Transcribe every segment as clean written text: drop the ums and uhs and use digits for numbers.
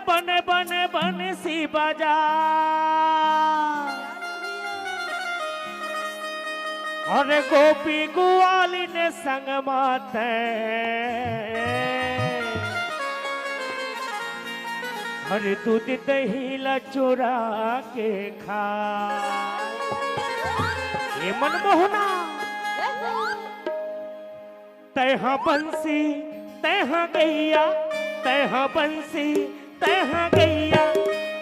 बने बने बंसी बजा अरे गोपी गुआली ने संग माते अरे दूध दही ला चुरा के खा ये मनमोहना तैहा बंसी तैहा गैया तैहा बंसी तैहा गैया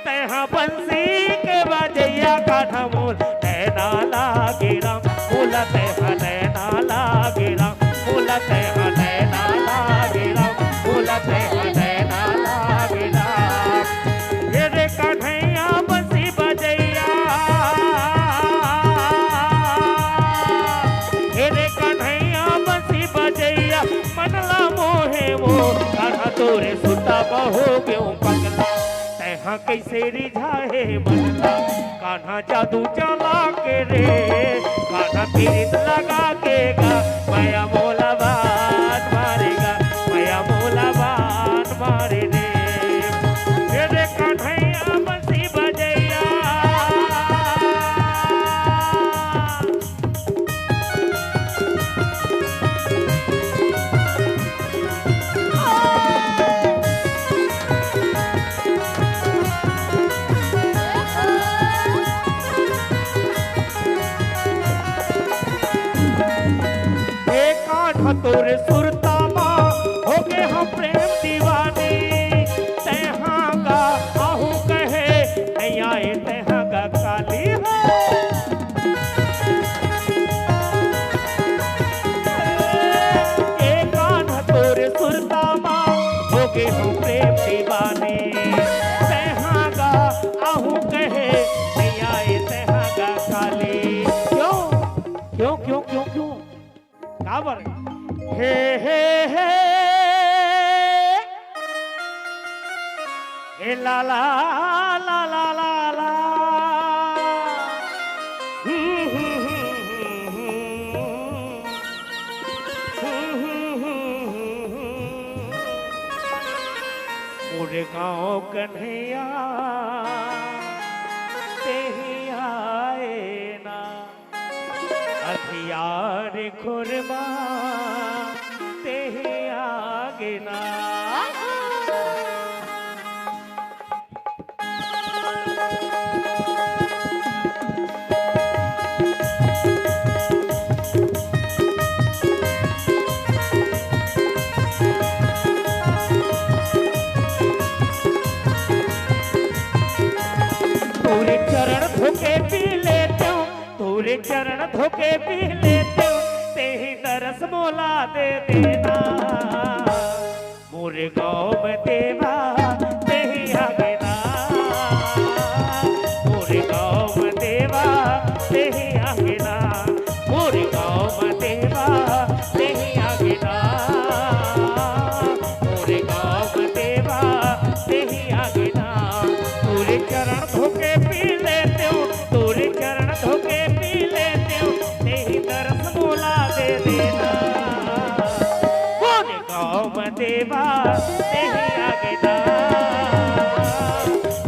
तैहा बंसी के बजैया कान्हा मोल नैना लागे राम बोला तैहा नैना लागे राम बोला तैहा नैना लागे राम बोला तैहा नैना लागे राम ये रे कन्हैया बंसी बजैया ये रे कन्हैया बंसी बजैया मनला मोहे वो कान्हा तोरे सुता बहो क्यों पगला तैहा कैसे रिझाए मनला कान्हा जादू चला के रे कान्हा पीरित लगा के गा माया मोला बात मारेगा माया मोला बात मारे रे रे कन्हैया बंसी बजैया तोरे सुरता माँ हो गए हम प्रेम दीवाने तैहा का आहू कहे नहीं आए तैहा का काली है एक कान्हा तोरे सुरता माँ हो गए हम प्रेम दीवाने तैहा का आहू कहे नहीं आए तैहा का काली क्यों क्यों क्यों क्यों क्यों काबर हे हे हे हे ला ला ला ला ला ला पूरे गाँव कन्हैया तेही आए ना हथियार खुरमा तेहे आगे ना तोरे चरण धोके पी लेते हो तोरे चरण धोके पी लेते हो तेही दरस मोला दे देना मोरे गाँव में देवा तेही आगे ना मोरे गाँव में देवा तेही आगे ना मोरे गाँव में देवा तेही आगे ना मोरे गाँव में देवा तेही आगे ना तोरे चरण धोके पी लेते हो तोरे चरण धोके पी लेते हो तेही दरस मोला दे देना मोरे गाँव में देवा तेही आगे ना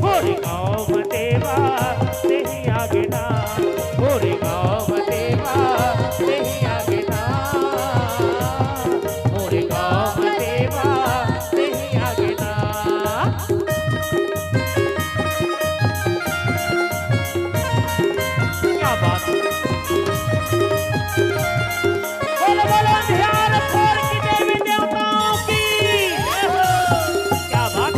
मोरे गाँव में देवा तेही आगे ना मोरे गाँव में देवा तेही आगे ना मोरे गाँव में देवा तेही आगे ना क्या बात बोलो बोलो ध्यान खोल की देवी देवताओं की क्या बात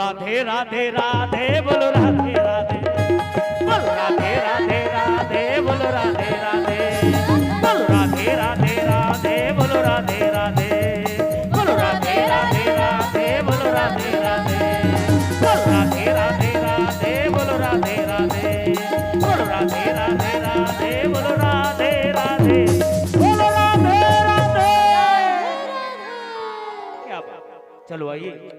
राधे राधे राधे, बोलो राधे राधे, बोलो राधे राधे राधे, बोलो राधे राधे, बोलो राधे राधे राधे, बोलो राधे राधे, बोलो राधे राधे राधे, बोलो राधे राधे, बोलो राधे राधे राधे, बोलो राधे राधे, बोलो राधे राधे राधे, बोलो राधे राधे, बोलो राधे राधे। क्या बात। चलो आइए।